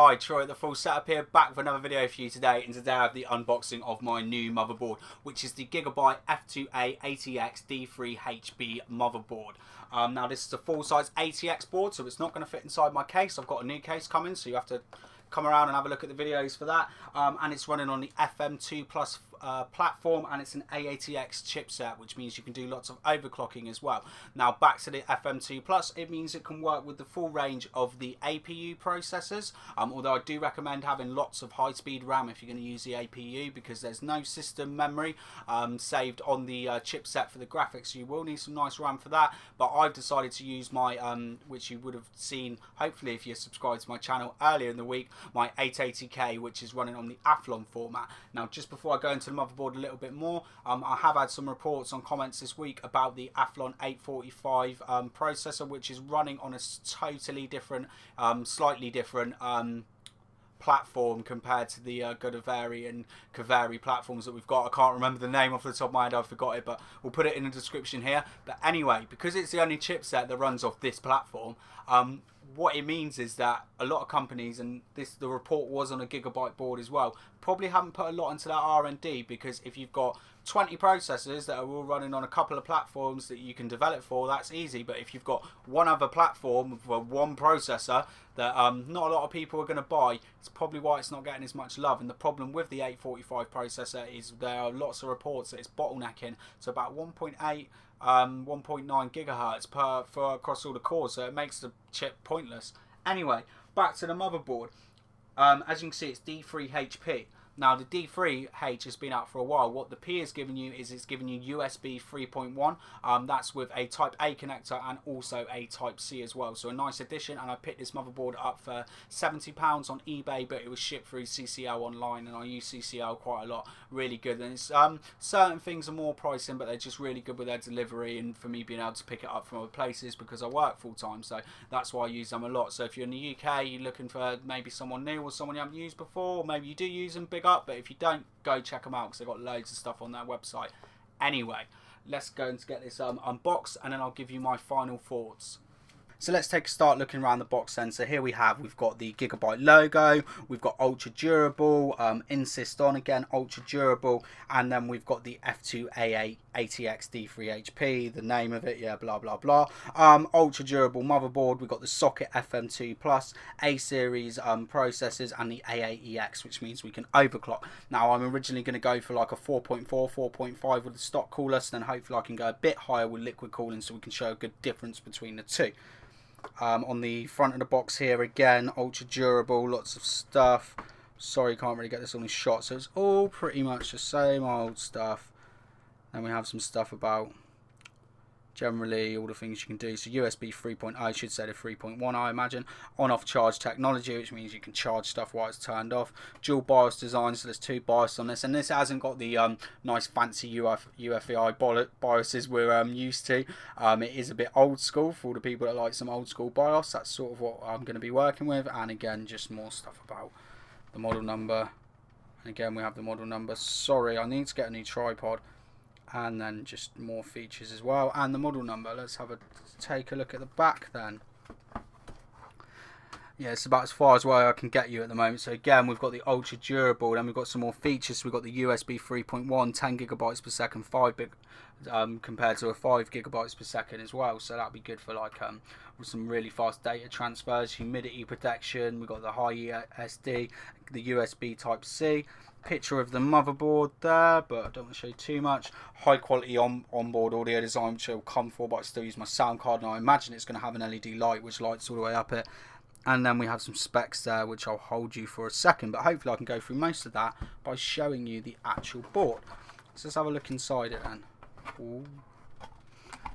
Hi, Troy at the Full Setup here, back with another video for you today, and today I have the unboxing of my new motherboard, which is the Gigabyte F2A88X-D3HP motherboard. Now this is a full-size ATX board, so it's not going to fit inside my case. I've got a new case coming, so you have to come around and have a look at the videos for that. And it's running on the Fm2 Plus platform, and it's an A80X chipset, which means you can do lots of overclocking as well. Now back to the Fm2 Plus, it means it can work with the full range of the APU processors, although I do recommend having lots of high-speed RAM if you're going to use the APU, because there's no system memory saved on the chipset for the graphics. You will need some nice RAM for that, but I've decided to use my which you would have seen hopefully if you subscribed to my channel earlier in the week, my 880K, which is running on the Athlon format. Now just before I go into the motherboard a little bit more, I have had some reports on comments this week about the Athlon 845 processor, which is running on a totally different, slightly different platform compared to the Ddr3 and Cavari platforms that we've got. I can't remember the name off the top of my head, I forgot it, but we'll put it in the description here. But anyway, because it's the only chipset that runs off this platform, what it means is that a lot of companies, and the report was on a Gigabyte board as well, probably haven't put a lot into that R&D, because if you've got 20 processors that are all running on a couple of platforms that you can develop for, that's easy. But if you've got one other platform for one processor that not a lot of people are going to buy, it's probably why it's not getting as much love. And the problem with the 845 processor is there are lots of reports that it's bottlenecking to about 1.8 1.9 gigahertz for across all the cores, so it makes the chip pointless. Anyway, back to the motherboard. As you can see, it's D3HP. Now the D3H has been out for a while. What the P is giving you is it's giving you USB 3.1. That's with a Type A connector and also a Type C as well. So a nice addition, and I picked this motherboard up for £70 on eBay, but it was shipped through CCL online, and I use CCL quite a lot. Really good. And it's certain things are more pricing, but they're just really good with their delivery and for me being able to pick it up from other places, because I work full time, so that's why I use them a lot. So if you're in the UK, you're looking for maybe someone new or someone you haven't used before, or maybe you do use them, big up, but if you don't, go check them out because they've got loads of stuff on their website. Anyway, let's go and get this unboxed, and then I'll give you my final thoughts. So let's take a start looking around the box then. So here we've got the Gigabyte logo, we've got ultra durable, insist on again, ultra durable, and then we've got the F2A88X-D3HP, the name of it, yeah, blah blah blah. Ultra durable motherboard, we've got the socket Fm2 Plus, A series processors, and the A80X, which means we can overclock. Now I'm originally going to go for like a 4.4, 4.5 with the stock cooler, so then hopefully I can go a bit higher with liquid cooling so we can show a good difference between the two. On the front of the box here again, ultra durable, lots of stuff. Sorry, can't really get this on the shot, so it's all pretty much the same old stuff. Then we have some stuff about generally all the things you can do. So USB 3.0, I should say the 3.1 I imagine. On-off charge technology, which means you can charge stuff while it's turned off. Dual BIOS design, so there's two BIOS on this, and this hasn't got the nice fancy UEFI BIOSes we're used to. It is a bit old school for all the people that like some old school BIOS. That's sort of what I'm going to be working with, and again just more stuff about the model number. And again we have the model number. Sorry, I need to get a new tripod. And then just more features as well, and the model number. Let's take a look at the back then. Yeah, it's about as far as I can get you at the moment. So again, we've got the ultra durable, then we've got some more features. So we've got the USB 3.1, 10 gigabytes per second, compared to a 5 gigabytes per second as well. So that'd be good for like some really fast data transfers, humidity protection. We've got the high SD, the USB Type C. Picture of the motherboard there, but I don't want to show you too much. High quality onboard audio design, which I'll come for, but I still use my sound card, and I imagine it's going to have an LED light which lights all the way up it. And then we have some specs there which I'll hold you for a second, but hopefully I can go through most of that by showing you the actual board. So let's have a look inside it then. Ooh.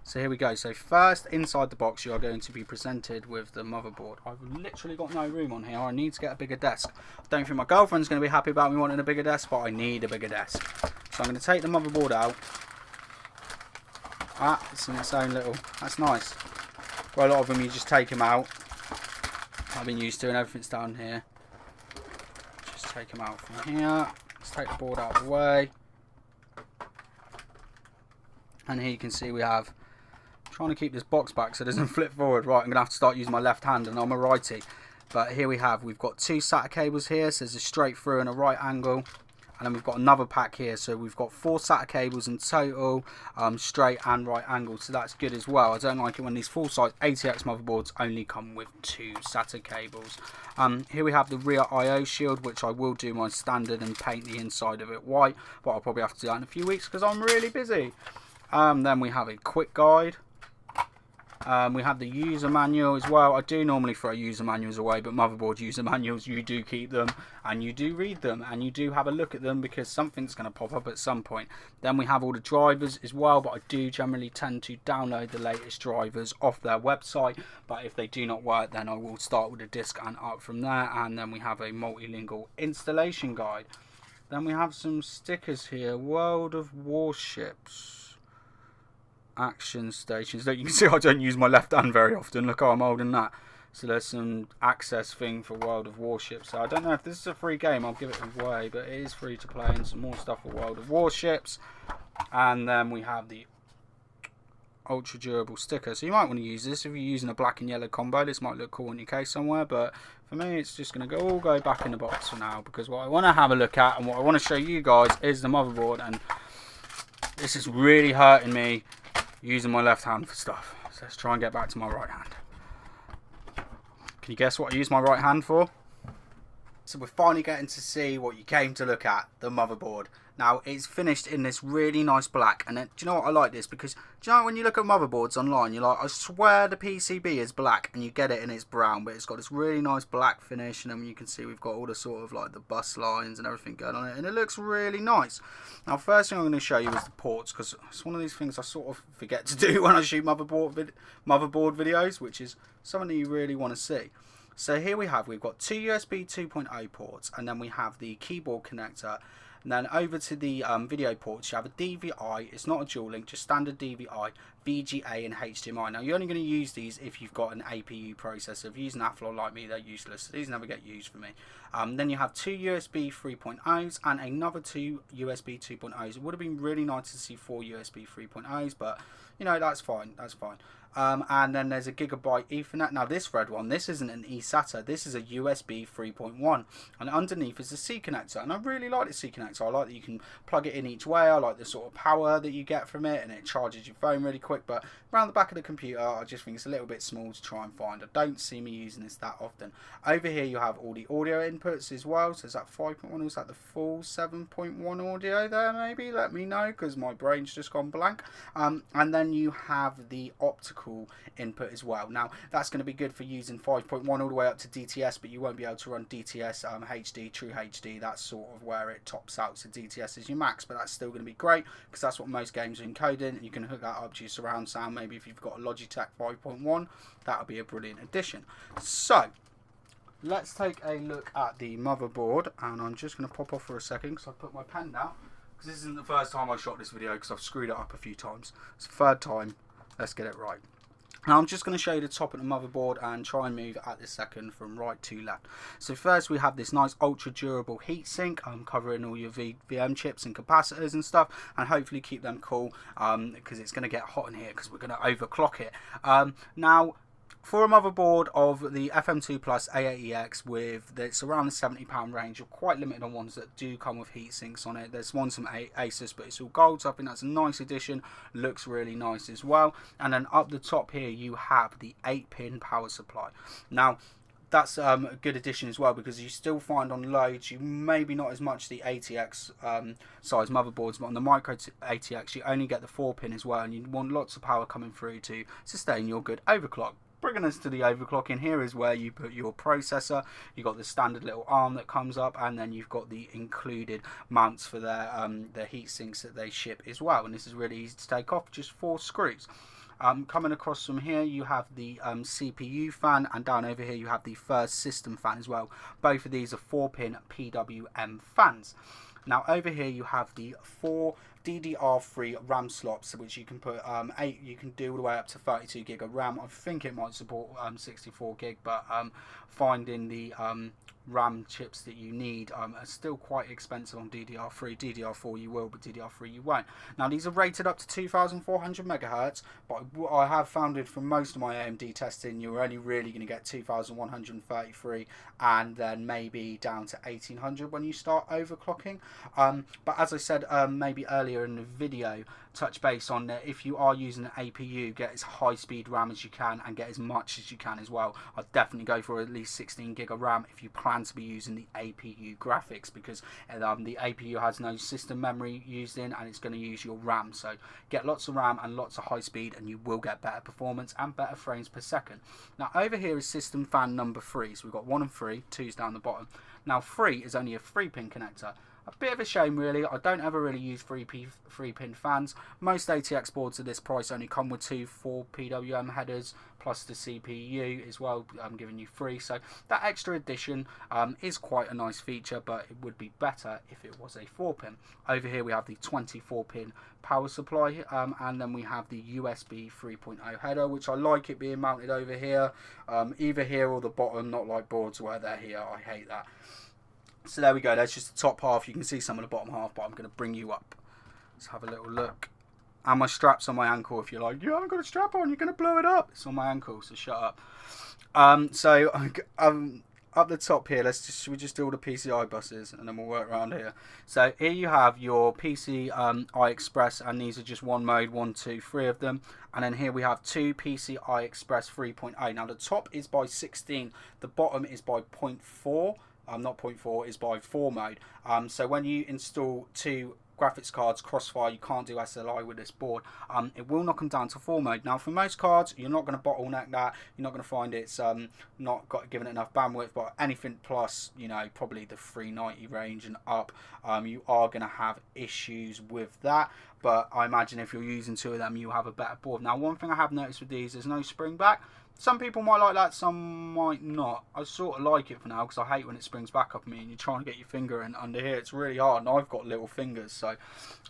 So here we go. So first, inside the box, you are going to be presented with the motherboard. I've literally got no room on here. I need to get a bigger desk. I don't think my girlfriend's going to be happy about me wanting a bigger desk, but I need a bigger desk. So I'm going to take the motherboard out. It's in its own little... That's nice. Well, a lot of them, you just take them out. I've been used to, and everything's down here. Just take them out from here. Let's take the board out of the way. And here you can see we have... trying to keep this box back so it doesn't flip forward. Right, I'm going to have to start using my left hand, and I'm a righty. But here we've got two SATA cables here, so there's a straight through and a right angle. And then we've got another pack here, so we've got 4 SATA cables in total, straight and right angle, so that's good as well. I don't like it when these full-size ATX motherboards only come with 2 SATA cables. Here we have the rear I/O shield, which I will do my standard and paint the inside of it white, but I'll probably have to do that in a few weeks because I'm really busy. Then we have a quick guide. We have the user manual as well. I do normally throw user manuals away, but motherboard user manuals, you do keep them and you do read them and you do have a look at them because something's going to pop up at some point. Then we have all the drivers as well, but I do generally tend to download the latest drivers off their website. But if they do not work, then I will start with a disk and up from there. And then we have a multilingual installation guide. Then we have some stickers here. World of Warships. Action stations. Look, you can see I don't use my left hand very often. Look how I'm holding that. So there's some access thing for World of Warships. So I don't know if this is a free game, I'll give it away, but it is free to play, and some more stuff for World of Warships. And then we have the ultra durable sticker. So you might want to use this if you're using a black and yellow combo. This might look cool in your case somewhere, but for me it's just going to all go back in the box for now, because what I want to have a look at and what I want to show you guys is the motherboard, and this is really hurting me using my left hand for stuff. So let's try and get back to my right hand. Can you guess what I use my right hand for? So we're finally getting to see what you came to look at, the motherboard. Now it's finished in this really nice black, and do you know what, I like this because, do you know, when you look at motherboards online, you're like, I swear the PCB is black, and you get it and it's brown, but it's got this really nice black finish, and then you can see we've got all the sort of like the bus lines and everything going on it, and it looks really nice. Now first thing I'm going to show you is the ports, because it's one of these things I sort of forget to do when I shoot motherboard videos, which is something that you really want to see. So here we've got 2 USB 2.0 ports, and then we have the keyboard connector. And then over to the video ports, you have a DVI. It's not a dual link, just standard DVI, VGA and HDMI. Now you're only going to use these if you've got an APU processor. If you use an Athlon like me, they're useless. These never get used for me. Then you have 2 USB 3.0s and another 2 USB 2.0s. It would have been really nice to see 4 USB 3.0s, but you know, that's fine. That's fine. And then there's a Gigabyte Ethernet. Now this red one, this isn't an eSATA, this is a USB 3.1, and underneath is a C connector, and I really like the C connector. I like that you can plug it in each way. I like the sort of power that you get from it, and it charges your phone really quick, but around the back of the computer I just think it's a little bit small to try and find. I don't see me using this that often. Over here you have all the audio inputs as well, so is that 5.1 or is that the full 7.1 audio there maybe? Let me know, because my brain's just gone blank. And then you have the optical input as well. Now that's going to be good for using 5.1 all the way up to DTS, but you won't be able to run DTS HD, True HD. That's sort of where it tops out, so DTS is your max, but that's still going to be great because that's what most games are encoding, and you can hook that up to your surround sound. Maybe if you've got a Logitech 5.1, that would be a brilliant addition. So let's take a look at the motherboard, and I'm just going to pop off for a second because I put my pen down, because this isn't the first time I shot this video because I've screwed it up a few times. It's the third time. Let's get it right. Now I'm just going to show you the top of the motherboard and try and move at this second from right to left. So first we have this nice ultra durable heatsink, covering all your VM chips and capacitors and stuff, and hopefully keep them cool because it's going to get hot in here because we're going to overclock it. Now for a motherboard of the Fm2 Plus A80X that's around the £70 range, you're quite limited on ones that do come with heat sinks on it. There's one from Asus, but it's all gold, so I think that's a nice addition. Looks really nice as well. And then up the top here you have the 8-pin power supply. Now that's a good addition as well, because you still find on loads, you maybe not as much the ATX size motherboards, but on the micro ATX you only get the 4-pin as well, and you want lots of power coming through to sustain your good overclock. Bringing us to the overclock, in here is where you put your processor. You've got the standard little arm that comes up, and then you've got the included mounts for their heat sinks that they ship as well, and this is really easy to take off, just 4 screws. Coming across from here you have the CPU fan, and down over here you have the first system fan as well. Both of these are 4-pin PWM fans. Now over here you have the 4 Ddr3 Ram slots, which you can put you can do all the way up to 32 gig of RAM. I think it might support 64 gig, but finding the RAM chips that you need are still quite expensive on DDR3. DDR4 you will, but DDR3 you won't. Now these are rated up to 2400 megahertz, but I have found it from most of my AMD testing, you're only really going to get 2133 and then maybe down to 1800 when you start overclocking. But as I said maybe earlier in the video, touch base on that. If you are using an APU, get as high speed RAM as you can and get as much as you can as well. I'd definitely go for at least 16 gig of RAM if you plan to be using the APU graphics, because the APU has no system memory used in and it's going to use your RAM. So get lots of RAM and lots of high speed and you will get better performance and better frames per second. Now over here is system fan number 3. So we've got 1 and 3, 2's down the bottom. Now 3 is only a 3-pin connector. A bit of a shame really, I don't ever really use 3-pin fans. Most ATX boards at this price only come with 2 4 PWM headers plus the CPU as well, I'm giving you 3. So that extra addition is quite a nice feature, but it would be better if it was a 4-pin. Over here we have the 24-pin power supply, and then we have the USB 3.0 header, which I like it being mounted over here, either here or the bottom, not like boards where they're here. I hate that. So there we go, that's just the top half. You can see some of the bottom half, but I'm going to bring you up. Let's have a little look. And my strap's on my ankle. If you're like, you haven't got a strap on, you're going to blow it up. It's on my ankle, so shut up. Up the top here, should we just do all the PCI buses and then we'll work around here. So here you have your Pci Express, and these are just one mode, 1, 2, 3 of them. And then here we have 2 Pci Express 3.0. Now the top is by 16, the bottom is by 0.4. Not 0.4, is by 4 mode. So when you install 2 graphics cards Crossfire, you can't do SLI with this board. It will knock them down to 4 mode. Now for most cards, you're not going to bottleneck that. You're not going to find it's not given it enough bandwidth, but anything plus, you know, probably the 390 range and up, you are going to have issues with that. But I imagine if you're using 2 of them, you'll have a better board. Now one thing I have noticed with these, there's no spring back. Some people might like that, some might not. I sort of like it for now because I hate when it springs back up at me and you're trying to get your finger in under here. It's really hard and I've got little fingers, so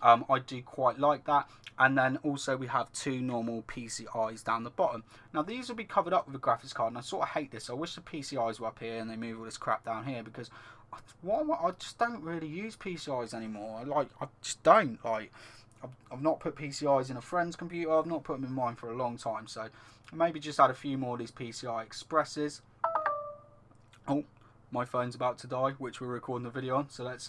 I do quite like that. And then also we have 2 normal PCIs down the bottom. Now these will be covered up with a graphics card, and I sort of hate this. I wish the PCIs were up here and they move all this crap down here, because I just don't really use PCIs anymore. I just don't. I've not put PCIs in a friend's computer, I've not put them in mine for a long time, so maybe just add a few more of these PCI Expresses. Oh, my phone's about to die, which we're recording the video on, so let's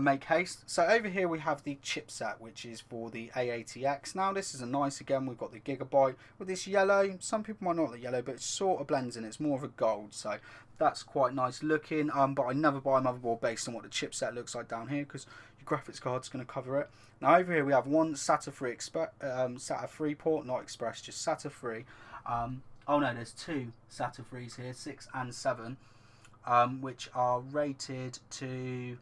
make haste. So over here we have the chipset, which is for the A80X. Now this is a nice, again, we've got the Gigabyte with this yellow. Some people might not like the yellow, but it sort of blends in. It's more of a gold, so that's quite nice looking. But I never buy a motherboard based on what the chipset looks like down here, because your graphics card's going to cover it. Now over here we have one SATA 3 port, not Express, just SATA 3. Oh no, there's 2 SATA 3s here, 6 and 7, which are rated to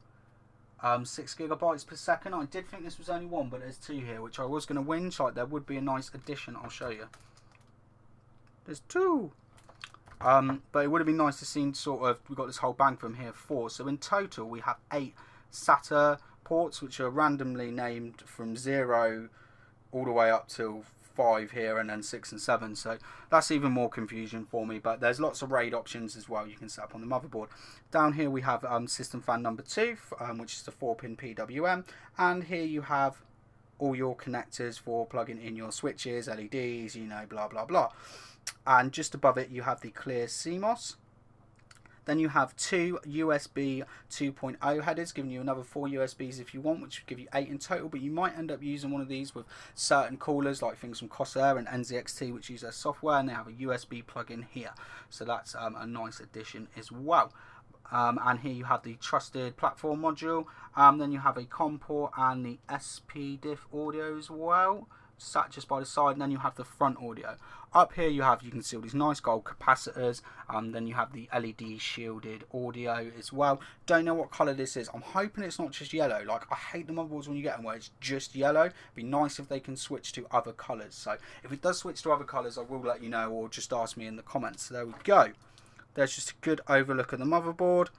6 gigabytes per second. I did think this was only 1, but there's 2 here, which I was going to whinge like there would be a nice addition. I'll show you. There's 2. But it would have been nice to see sort of, we got this whole bank from here 4. So in total we have 8 SATA ports, which are randomly named from 0 all the way up till 5 here, and then 6 and 7. So that's even more confusion for me, but there's lots of RAID options as well you can set up on the motherboard. Down here we have system fan number 2, which is the 4-pin PWM, and here you have all your connectors for plugging in your switches, LEDs, you know, blah blah blah. And just above it you have the clear CMOS. Then you have 2 USB 2.0 headers, giving you another 4 USBs if you want, which would give you 8 in total, but you might end up using one of these with certain coolers, like things from Corsair and Nzxt, which use their software, and they have a USB plug-in here. So that's a nice addition as well. And here you have the trusted platform module, then you have a COM port and the SPDIF audio as well, sat just by the side, and then you have the front audio. Up here you can see all these nice gold capacitors, then you have the LED shielded audio as well. Don't know what colour this is. I'm hoping it's not just yellow. Like, I hate the motherboards when you get them where it's just yellow. It'd be nice if they can switch to other colours. So if it does switch to other colours, I will let you know, or just ask me in the comments. So there we go. There's just a good overlook of the motherboard.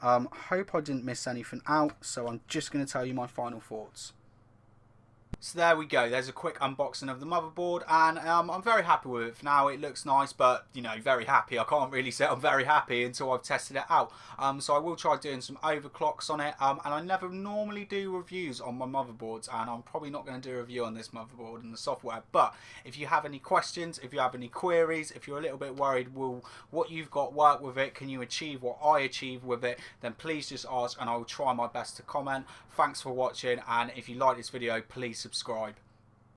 Hope I didn't miss anything out, so I'm just going to tell you my final thoughts. So there we go, there's a quick unboxing of the motherboard, and I'm very happy with it. For now it looks nice, but you know, very happy. I can't really say I'm very happy until I've tested it out. So I will try doing some overclocks on it, and I never normally do reviews on my motherboards, and I'm probably not going to do a review on this motherboard and the software. But if you have any questions, if you have any queries, if you're a little bit worried, will what you've got work with it, can you achieve what I achieve with it, then please just ask and I will try my best to comment. Thanks for watching, and if you like this video, please subscribe.